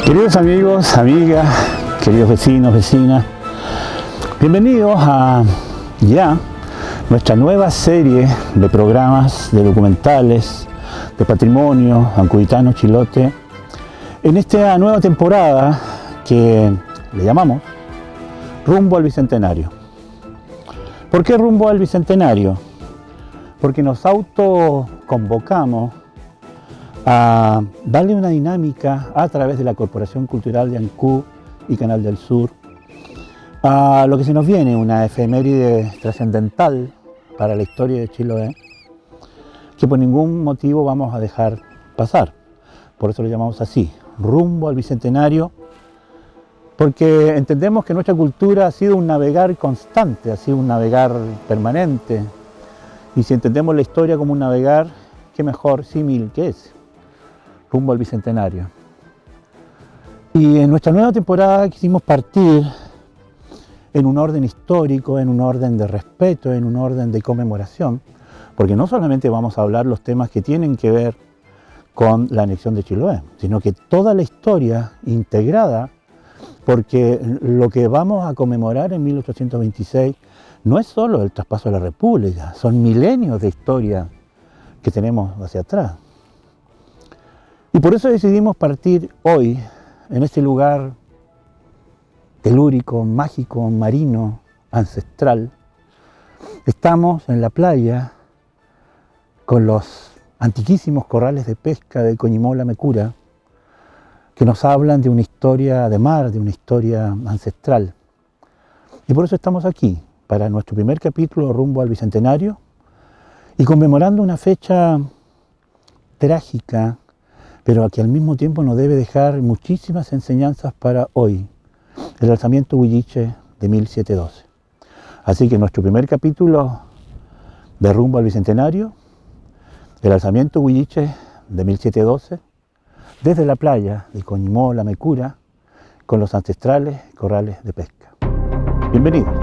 Queridos amigos, amigas, queridos vecinos, vecinas, bienvenidos a nuestra nueva serie de programas, de documentales, de patrimonio ancuditano chilote, en esta nueva temporada que le llamamos Rumbo al Bicentenario. ¿Por qué Rumbo al Bicentenario? Porque nos autoconvocamos a darle una dinámica a través de la Corporación Cultural de Ancud y Canal del Sur a lo que se nos viene, una efeméride trascendental para la historia de Chiloé, que por ningún motivo vamos a dejar pasar. Por eso lo llamamos así, Rumbo al Bicentenario, porque entendemos que nuestra cultura ha sido un navegar constante, ha sido un navegar permanente, y si entendemos la historia como un navegar, qué mejor símil que ese, Rumbo al Bicentenario. Y en nuestra nueva temporada quisimos partir en un orden histórico, en un orden de respeto, en un orden de conmemoración, porque no solamente vamos a hablar los temas que tienen que ver con la anexión de Chiloé, sino que toda la historia integrada, porque lo que vamos a conmemorar en 1826 no es solo el traspaso de la República, son milenios de historia que tenemos hacia atrás. Y por eso decidimos partir hoy en este lugar telúrico, mágico, marino, ancestral. Estamos en la playa con los antiquísimos corrales de pesca de Coñimó La Mecura, que nos hablan de una historia de mar, de una historia ancestral. Y por eso estamos aquí, para nuestro primer capítulo Rumbo al Bicentenario, y conmemorando una fecha trágica, pero que al mismo tiempo nos debe dejar muchísimas enseñanzas para hoy, el alzamiento huilliche de 1712. Así que nuestro primer capítulo de Rumbo al Bicentenario, el alzamiento huilliche de 1712, desde la playa de Coñimó La Mecura, con los ancestrales corrales de pesca. Bienvenidos.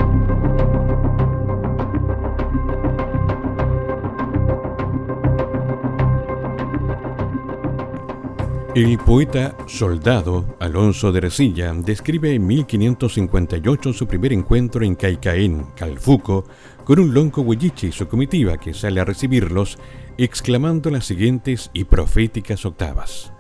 El poeta soldado Alonso de Ercilla describe en 1558 su primer encuentro en Caicaén, Calfuco, con un lonco huilliche y su comitiva que sale a recibirlos, exclamando las siguientes y proféticas octavas.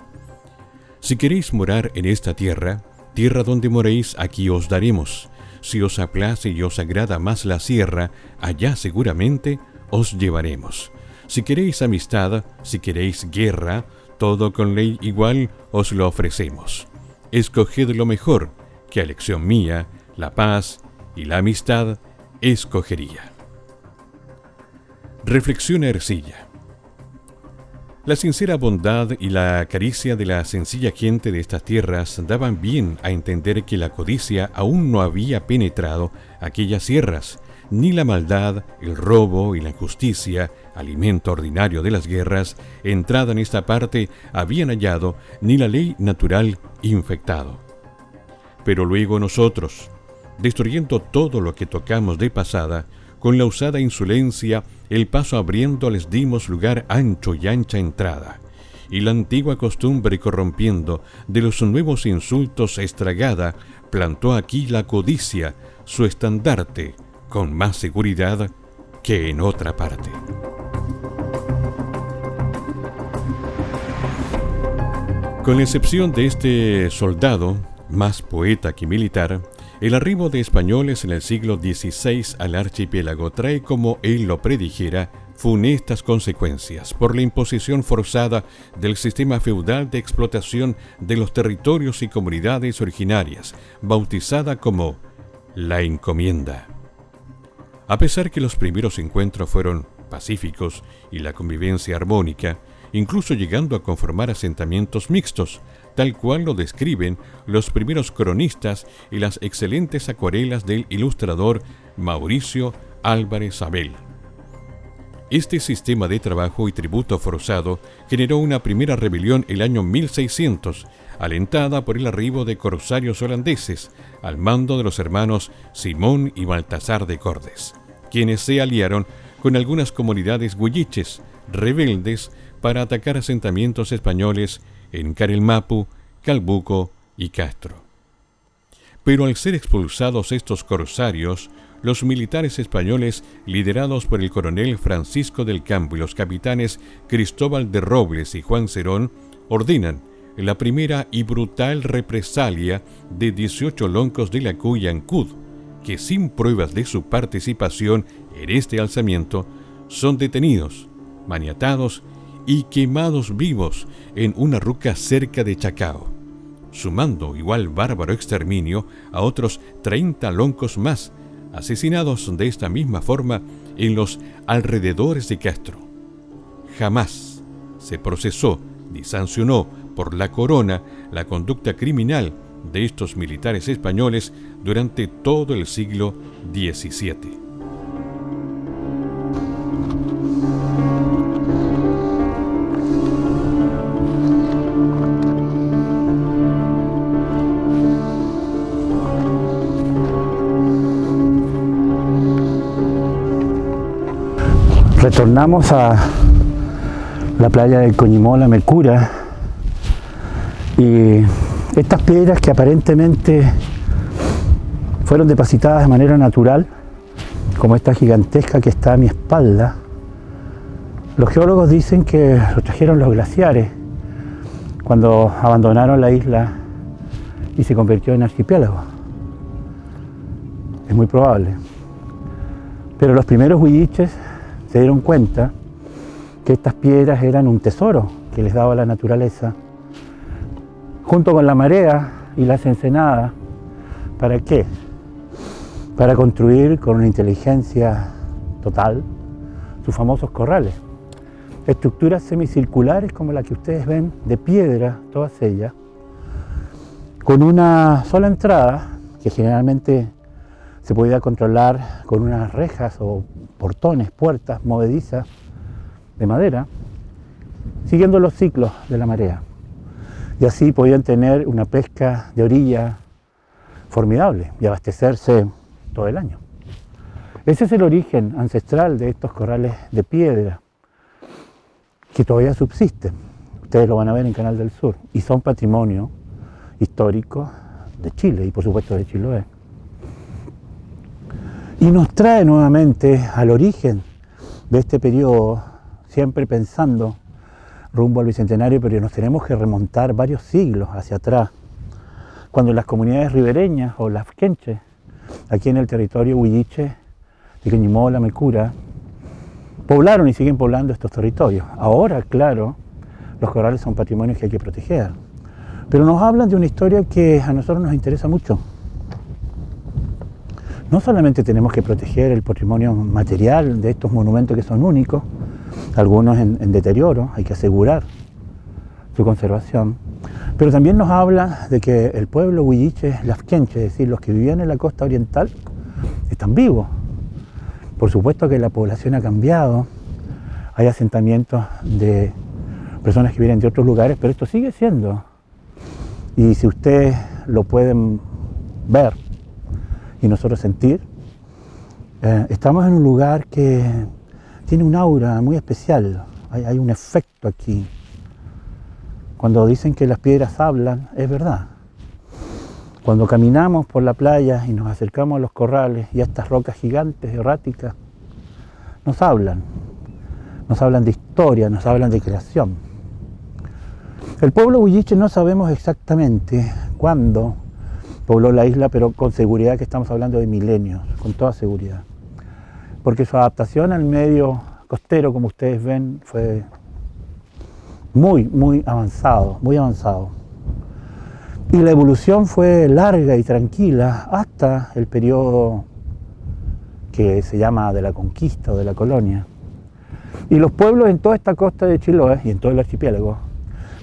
Si queréis morar en esta tierra, tierra donde moréis, aquí os daremos. Si os aplace y os agrada más la sierra, allá seguramente os llevaremos. Si queréis amistad, si queréis guerra, todo con ley igual os lo ofrecemos. Escoged lo mejor, que a elección mía, la paz y la amistad escogería. Reflexiona Ercilla. La sincera bondad y la caricia de la sencilla gente de estas tierras daban bien a entender que la codicia aún no había penetrado aquellas sierras, ni la maldad, el robo y la injusticia, alimento ordinario de las guerras, entrada en esta parte habían hallado, ni la ley natural infectado. Pero luego nosotros, destruyendo todo lo que tocamos de pasada, con la usada insolencia, el paso abriendo les dimos lugar ancho y ancha entrada, y la antigua costumbre corrompiendo, de los nuevos insultos estragada, plantó aquí la codicia, su estandarte, con más seguridad que en otra parte. Con la excepción de este soldado, más poeta que militar, el arribo de españoles en el siglo XVI al archipiélago trae, como él lo predijera, funestas consecuencias por la imposición forzada del sistema feudal de explotación de los territorios y comunidades originarias, bautizada como la encomienda. A pesar que los primeros encuentros fueron pacíficos y la convivencia armónica, incluso llegando a conformar asentamientos mixtos, tal cual lo describen los primeros cronistas y las excelentes acuarelas del ilustrador Mauricio Álvarez Abel. Este sistema de trabajo y tributo forzado generó una primera rebelión el año 1600, alentada por el arribo de corsarios holandeses al mando de los hermanos Simón y Baltasar de Cordes, quienes se aliaron con algunas comunidades huilliches rebeldes para atacar asentamientos españoles en Carelmapu, Calbuco, y Castro. Pero al ser expulsados estos corsarios, los militares españoles, liderados por el coronel Francisco del Campo y los capitanes Cristóbal de Robles y Juan Cerón, ordenan la primera y brutal represalia de 18 loncos de la Cuya Ancud, que sin pruebas de su participación en este alzamiento, son detenidos, maniatados y quemados vivos en una ruca cerca de Chacao, sumando igual bárbaro exterminio a otros 30 loncos más, asesinados de esta misma forma en los alrededores de Castro. Jamás se procesó ni sancionó por la corona la conducta criminal de estos militares españoles durante todo el siglo XVII. Retornamos a la playa de Coñimola, Mecura, y estas piedras que aparentemente fueron depositadas de manera natural, como esta gigantesca que está a mi espalda, los geólogos dicen que lo trajeron los glaciares cuando abandonaron la isla y se convirtió en archipiélago. Es muy probable. Pero los primeros huilliches se dieron cuenta que estas piedras eran un tesoro que les daba la naturaleza, junto con la marea y las ensenadas. ¿Para qué? Para construir con una inteligencia total sus famosos corrales. Estructuras semicirculares como la que ustedes ven, de piedra, todas ellas, con una sola entrada, que generalmente se podía controlar con unas rejas o portones, puertas movedizas de madera, siguiendo los ciclos de la marea. Y así podían tener una pesca de orilla formidable y abastecerse todo el año. Ese es el origen ancestral de estos corrales de piedra, que todavía subsisten. Ustedes lo van a ver en Canal del Sur, y son patrimonio histórico de Chile y por supuesto de Chiloé. Y nos trae nuevamente al origen de este periodo, siempre pensando rumbo al Bicentenario, pero nos tenemos que remontar varios siglos hacia atrás, cuando las comunidades ribereñas o las quenches, aquí en el territorio huilliche de Coñimola, Mecura, poblaron y siguen poblando estos territorios. Ahora, claro, los corrales son patrimonios que hay que proteger, pero nos hablan de una historia que a nosotros nos interesa mucho. No solamente tenemos que proteger el patrimonio material de estos monumentos que son únicos, algunos en deterioro, hay que asegurar su conservación, pero también nos habla de que el pueblo huilliche, las quenches, es decir, los que vivían en la costa oriental, están vivos. Por supuesto que la población ha cambiado, hay asentamientos de personas que vienen de otros lugares, pero esto sigue siendo. Y si ustedes lo pueden ver y nosotros sentir, estamos en un lugar que tiene un aura muy especial, hay un efecto aquí. Cuando dicen que las piedras hablan, es verdad. Cuando caminamos por la playa y nos acercamos a los corrales y a estas rocas gigantes, erráticas, nos hablan de historia, nos hablan de creación. El pueblo huilliche no sabemos exactamente cuándo pobló la isla, pero con seguridad que estamos hablando de milenios, con toda seguridad. Porque su adaptación al medio costero, como ustedes ven, fue muy avanzado, muy avanzado. Y la evolución fue larga y tranquila hasta el periodo que se llama de la conquista o de la colonia. Y los pueblos en toda esta costa de Chiloé y en todo el archipiélago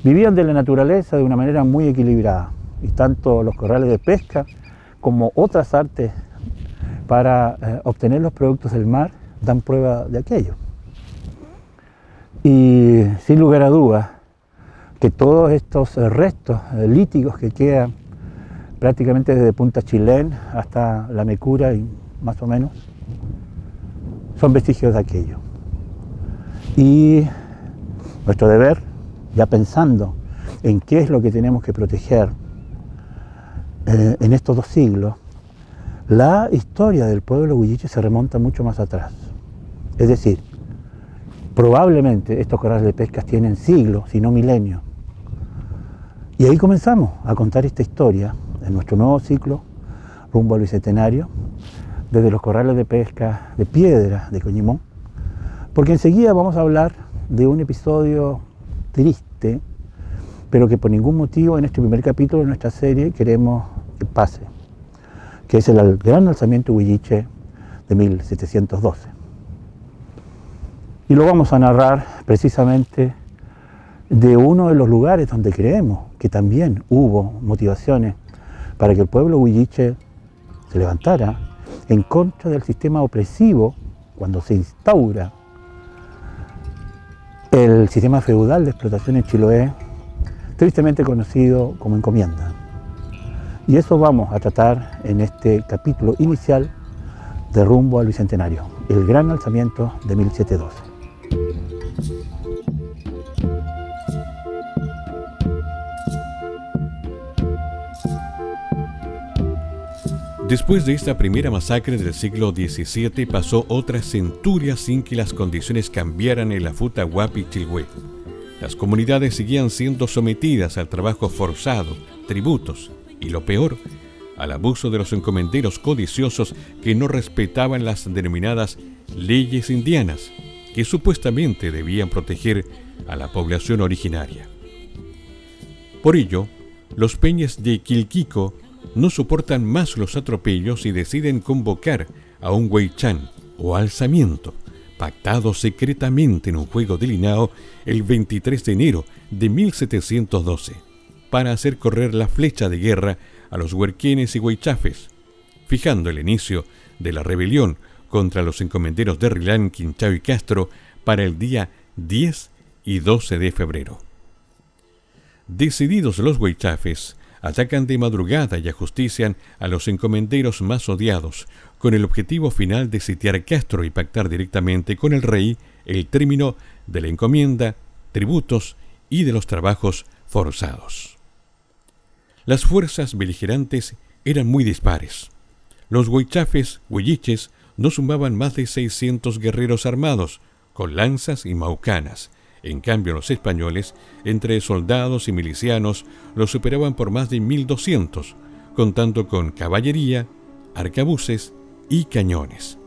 vivían de la naturaleza de una manera muy equilibrada. Y tanto los corrales de pesca como otras artes para obtener los productos del mar dan prueba de aquello. Y sin lugar a dudas, que todos estos restos líticos que quedan prácticamente desde Punta Chilén hasta la Mecura y más o menos, son vestigios de aquello. Y nuestro deber, ya pensando en qué es lo que tenemos que proteger, en estos 2 siglos, la historia del pueblo huilliche se remonta mucho más atrás. Es decir, probablemente estos corrales de pesca tienen siglos, si no milenios. Y ahí comenzamos a contar esta historia en nuestro nuevo ciclo, rumbo al Bicentenario, desde los corrales de pesca de piedra de Coñimón, porque enseguida vamos a hablar de un episodio triste, pero que por ningún motivo en este primer capítulo de nuestra serie queremos que pase, que es el gran alzamiento huilliche de 1712. Y lo vamos a narrar precisamente de uno de los lugares donde creemos que también hubo motivaciones para que el pueblo huilliche se levantara en contra del sistema opresivo cuando se instaura el sistema feudal de explotación en Chiloé, tristemente conocido como encomienda. Y eso vamos a tratar en este capítulo inicial de Rumbo al Bicentenario, el gran alzamiento de 1712. Después de esta primera masacre del siglo XVII pasó otra centuria sin que las condiciones cambiaran en la Futa Huapi Chilhué. Las comunidades seguían siendo sometidas al trabajo forzado, tributos y, lo peor, al abuso de los encomenderos codiciosos que no respetaban las denominadas leyes indianas, que supuestamente debían proteger a la población originaria. Por ello, los peñes de Quilquico no soportan más los atropellos y deciden convocar a un huaychán o alzamiento, pactado secretamente en un juego de Linao el 23 de enero de 1712, para hacer correr la flecha de guerra a los huerquenes y huaychafes, fijando el inicio de la rebelión contra los encomenderos de Rilán, Quinchao y Castro para el día 10 y 12 de febrero. Decididos los huaychafes, atacan de madrugada y ajustician a los encomenderos más odiados, con el objetivo final de sitiar Castro y pactar directamente con el rey el término de la encomienda, tributos y de los trabajos forzados. Las fuerzas beligerantes eran muy dispares. Los huaychafes huilliches no sumaban más de 600 guerreros armados, con lanzas y maucanas. En cambio, los españoles, entre soldados y milicianos, los superaban por más de 1.200, contando con caballería, arcabuces y cañones.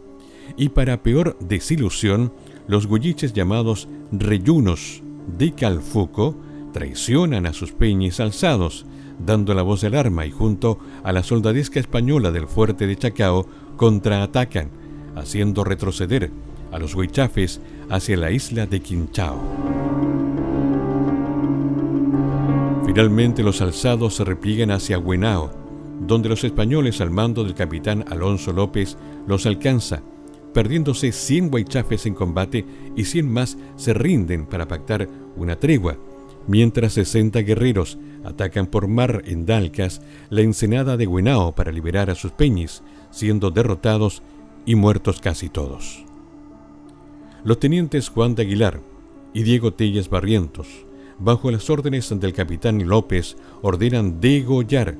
Y para peor desilusión, los huilliches llamados reyunos de Calfuco traicionan a sus peñes alzados, dando la voz de alarma, y junto a la soldadesca española del fuerte de Chacao contraatacan, haciendo retroceder a los huaychafes hacia la isla de Quinchao. Finalmente los alzados se repliegan hacia Huenao, donde los españoles al mando del capitán Alonso López los alcanza, perdiéndose 100 huaychafes en combate y 100 más se rinden para pactar una tregua, mientras 60 guerreros atacan por mar en Dalcas la ensenada de Huenao para liberar a sus peñes, siendo derrotados y muertos casi todos. Los tenientes Juan de Aguilar y Diego Tellas Barrientos, bajo las órdenes del capitán López, ordenan degollar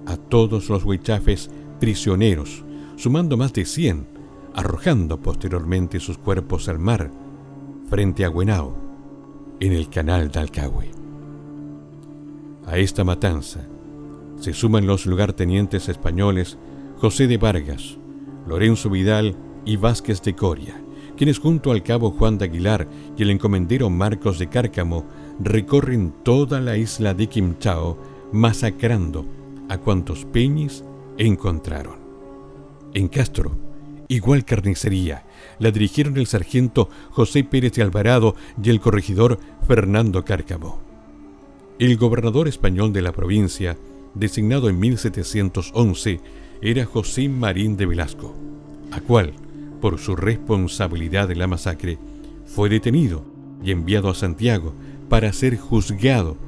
a todos los huaychafes prisioneros, sumando más de 100, arrojando posteriormente sus cuerpos al mar, frente a Huenao, en el canal de Alcagüe. A esta matanza se suman los lugartenientes españoles José de Vargas, Lorenzo Vidal y Vázquez de Coria, quienes junto al cabo Juan de Aguilar y el encomendero Marcos de Cárcamo recorren toda la isla de Quinchao, masacrando a cuantos peñes encontraron. En Castro, igual carnicería, la dirigieron el sargento José Pérez de Alvarado y el corregidor Fernando Cárcamo. El gobernador español de la provincia, designado en 1711, era José Marín de Velasco, a cual, por su responsabilidad de la masacre, fue detenido y enviado a Santiago para ser juzgado,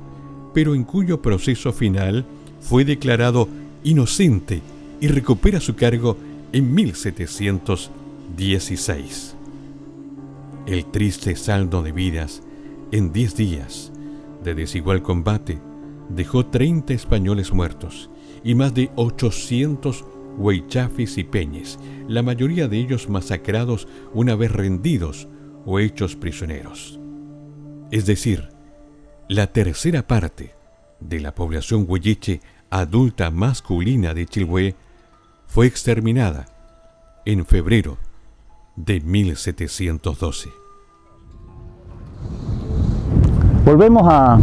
pero en cuyo proceso final fue declarado inocente y recupera su cargo en 1716. El triste saldo de vidas en 10 días de desigual combate dejó 30 españoles muertos y más de 800 huaychafes y peñes, la mayoría de ellos masacrados una vez rendidos o hechos prisioneros. Es decir, la tercera parte de la población huilliche adulta masculina de Chilhué fue exterminada en febrero de 1712. Volvemos a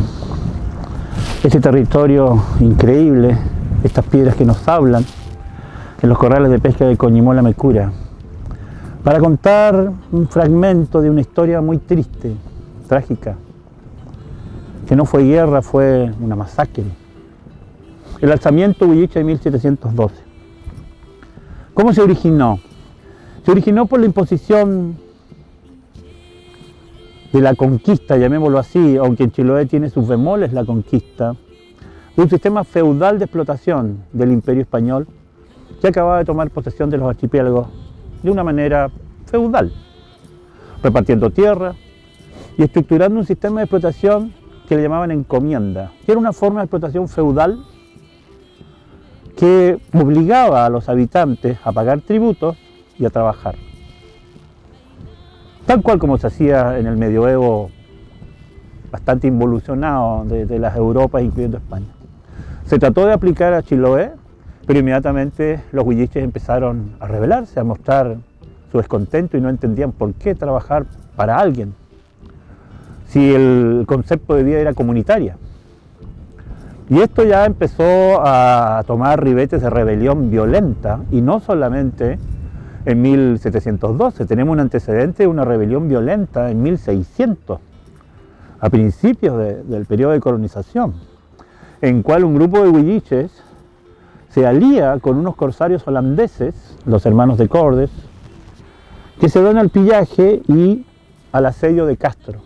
este territorio increíble, estas piedras que nos hablan, en los corrales de pesca de Coñimola Mecura, para contar un fragmento de una historia muy triste, trágica, que no fue guerra, fue una masacre. El alzamiento huilliche de 1712. ¿Cómo se originó? Se originó por la imposición de la conquista, llamémoslo así, aunque en Chiloé tiene sus bemoles la conquista, de un sistema feudal de explotación del Imperio Español que acababa de tomar posesión de los archipiélagos de una manera feudal, repartiendo tierra y estructurando un sistema de explotación que le llamaban encomienda, que era una forma de explotación feudal que obligaba a los habitantes a pagar tributos y a trabajar. Tal cual como se hacía en el medioevo bastante involucionado de las Europas, incluyendo España. Se trató de aplicar a Chiloé, pero inmediatamente los huilliches empezaron a rebelarse, a mostrar su descontento y no entendían por qué trabajar para alguien, si el concepto de vida era comunitaria. Y esto ya empezó a tomar ribetes de rebelión violenta, y no solamente en 1712, tenemos un antecedente de una rebelión violenta en 1600, a principios del periodo de colonización, en cual un grupo de huilliches se alía con unos corsarios holandeses, los hermanos de Cordes, que se dan al pillaje y al asedio de Castro.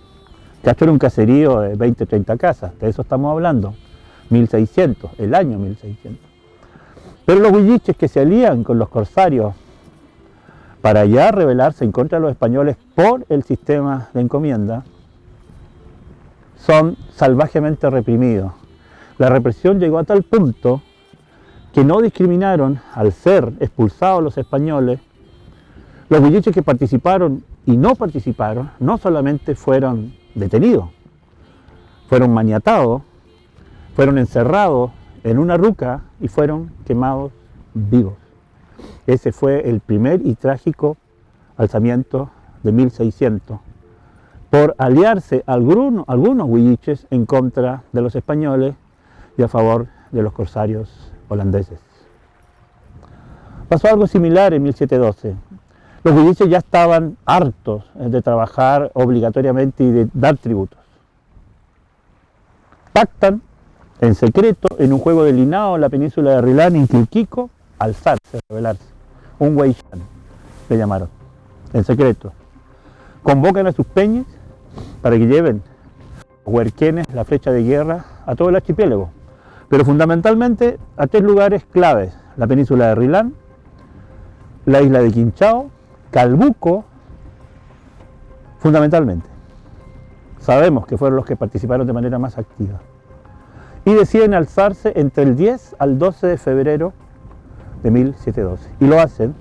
Castro era un caserío de 20-30 casas, de eso estamos hablando, 1600, el año 1600. Pero los huilliches que se alían con los corsarios para ya rebelarse en contra de los españoles por el sistema de encomienda, son salvajemente reprimidos. La represión llegó a tal punto que no discriminaron al ser expulsados los españoles. Los huilliches que participaron y no participaron no solamente fueron detenidos, fueron maniatados, fueron encerrados en una ruca y fueron quemados vivos. Ese fue el primer y trágico alzamiento de 1600, por aliarse algunos huilliches en contra de los españoles y a favor de los corsarios holandeses. Pasó algo similar en 1712. Los huilliches ya estaban hartos de trabajar obligatoriamente y de dar tributos. Pactan en secreto, en un juego de linao en la península de Rilán, en Quilquico, alzarse, rebelarse. Un huaychán, le llamaron, en secreto. Convocan a sus peñes para que lleven los huerquenes, la flecha de guerra, a todo el archipiélago, pero fundamentalmente a 3 lugares claves: la península de Rilán, la isla de Quinchao, Calbuco, fundamentalmente. Sabemos que fueron los que participaron de manera más activa. Y deciden alzarse entre el 10 al 12 de febrero de 1712. Y lo hacen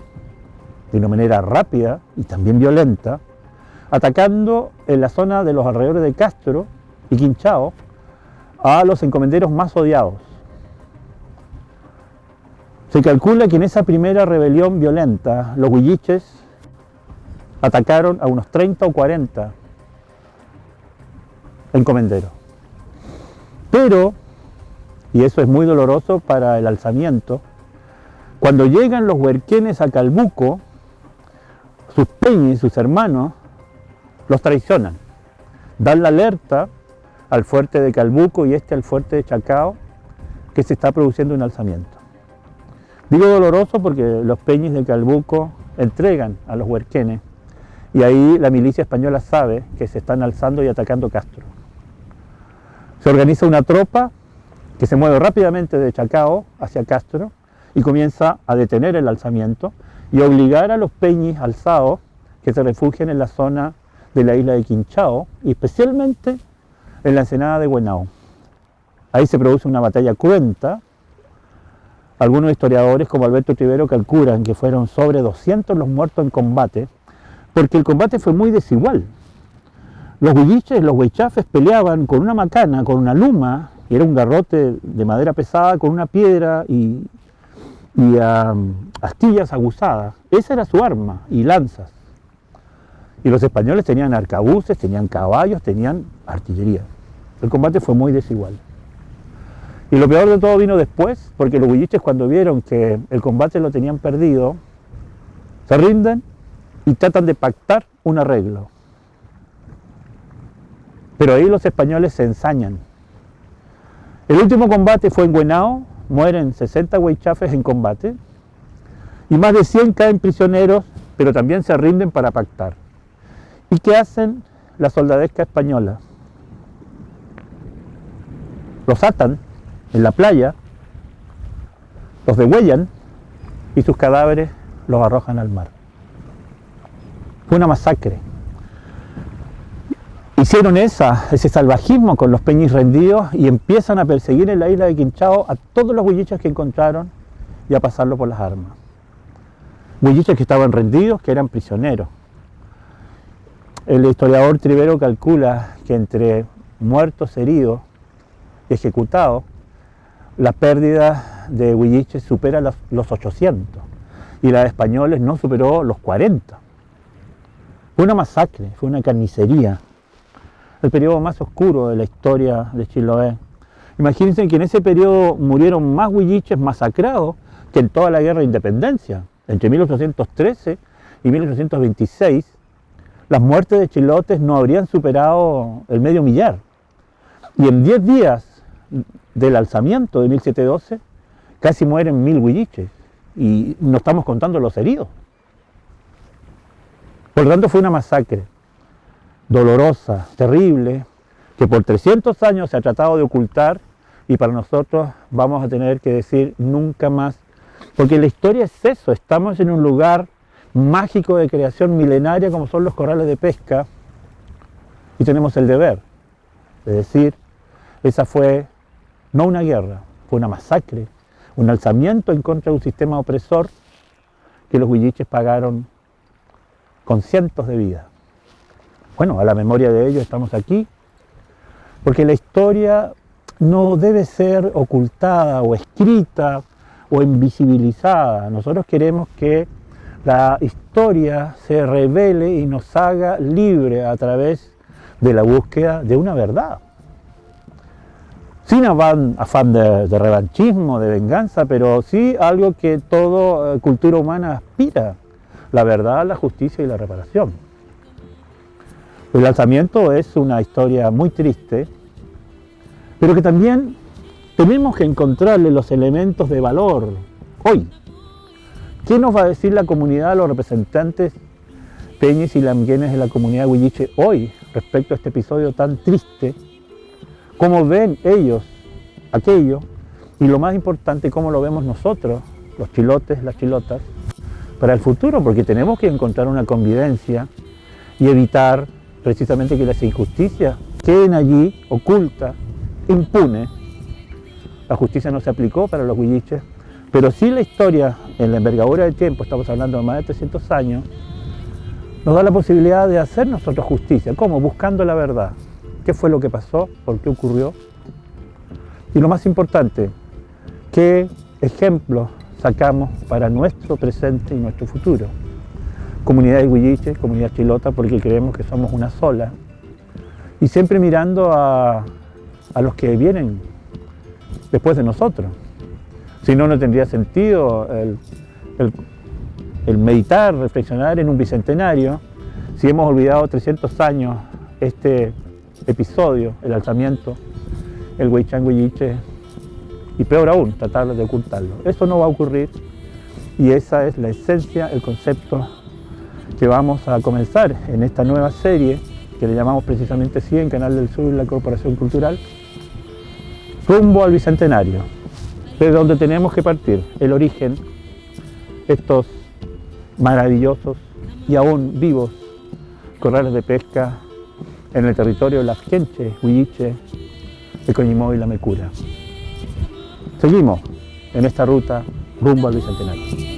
de una manera rápida y también violenta, atacando en la zona de los alrededores de Castro y Quinchao a los encomenderos más odiados. Se calcula que en esa primera rebelión violenta los huilliches atacaron a unos 30 o 40 encomenderos. Pero, y eso es muy doloroso para el alzamiento, cuando llegan los huerquenes a Calbuco, sus peñes, sus hermanos, los traicionan. Dan la alerta al fuerte de Calbuco y al fuerte de Chacao que se está produciendo un alzamiento. Digo doloroso porque los peñes de Calbuco entregan a los huerquenes y ahí la milicia española sabe que se están alzando y atacando Castro. Se organiza una tropa que se mueve rápidamente de Chacao hacia Castro y comienza a detener el alzamiento y obligar a los peñes alzados que se refugien en la zona de la isla de Quinchao y especialmente en la ensenada de Huenao. Ahí se produce una batalla cruenta Algunos historiadores, como Alberto Trivero, calculan que fueron sobre 200 los muertos en combate, porque el combate fue muy desigual. Los huilliches, los huaychafes peleaban con una macana, con una luma, que era un garrote de madera pesada, con una piedra y astillas aguzadas. Esa era su arma, y lanzas. Y los españoles tenían arcabuces, tenían caballos, tenían artillería. El combate fue muy desigual. Y lo peor de todo vino después, porque los huilliches, cuando vieron que el combate lo tenían perdido, se rinden y tratan de pactar un arreglo. Pero ahí los españoles se ensañan. El último combate fue en Henao, mueren 60 huaychafes en combate, y más de 100 caen prisioneros, pero también se rinden para pactar. ¿Y qué hacen la soldadesca española? Los atan en la playa, los degüellan y sus cadáveres los arrojan al mar. Fue una masacre. Hicieron ese salvajismo con los peñis rendidos y empiezan a perseguir en la isla de Quinchao a todos los huilliches que encontraron y a pasarlo por las armas. Huilliches que estaban rendidos, que eran prisioneros. El historiador Trivero calcula que entre muertos, heridos y ejecutados, la pérdida de huilliches supera los 800 y la de españoles no superó los 40. Fue una masacre, fue una carnicería. El periodo más oscuro de la historia de Chiloé. Imagínense que en ese periodo murieron más huilliches masacrados que en toda la guerra de independencia. Entre 1813 y 1826, las muertes de chilotes no habrían superado el medio millar. Y en 10 días del alzamiento de 1712, casi mueren 1000 huilliches. Y no estamos contando los heridos. Por lo tanto, fue una masacre dolorosa, terrible, que por 300 años se ha tratado de ocultar, y para nosotros vamos a tener que decir nunca más, porque la historia es eso, estamos en un lugar mágico de creación milenaria como son los corrales de pesca, y tenemos el deber de decir, esa fue no una guerra, fue una masacre, un alzamiento en contra de un sistema opresor que los huilliches pagaron con cientos de vidas. Bueno, a la memoria de ellos estamos aquí, porque la historia no debe ser ocultada o escrita o invisibilizada. Nosotros queremos que la historia se revele y nos haga libre a través de la búsqueda de una verdad. Sin afán de revanchismo, de venganza, pero sí algo que toda cultura humana aspira, la verdad, la justicia y la reparación. El alzamiento es una historia muy triste, pero que también tenemos que encontrarle los elementos de valor hoy. ¿Qué nos va a decir la comunidad, los representantes peñis y lamguenes de la comunidad huilliche hoy respecto a este episodio tan triste? ¿Cómo ven ellos aquello? Y lo más importante, ¿cómo lo vemos nosotros, los chilotes, las chilotas, para el futuro? Porque tenemos que encontrar una convivencia y evitar precisamente que las injusticias queden allí, ocultas, impunes. La justicia no se aplicó para los huilliches, pero sí la historia, en la envergadura del tiempo, estamos hablando de más de 300 años, nos da la posibilidad de hacer nosotros justicia. ¿Cómo? Buscando la verdad. ¿Qué fue lo que pasó? ¿Por qué ocurrió? Y lo más importante, ¿qué ejemplos sacamos para nuestro presente y nuestro futuro? Comunidad huilliche, comunidad chilota, porque creemos que somos una sola. Y siempre mirando a los que vienen después de nosotros. Si no, no tendría sentido el meditar, reflexionar en un bicentenario, si hemos olvidado 300 años este episodio, el alzamiento, el huaychán huilliche, y peor aún, tratar de ocultarlo. Eso no va a ocurrir, y esa es la esencia, el concepto que vamos a comenzar en esta nueva serie, que le llamamos precisamente así en Canal del Sur y la Corporación Cultural, rumbo al bicentenario, de donde tenemos que partir, el origen, estos maravillosos y aún vivos corrales de pesca en el territorio de las Quenche, Huilliche, de Coñimó y La Mecura. Seguimos en esta ruta rumbo al Bicentenario.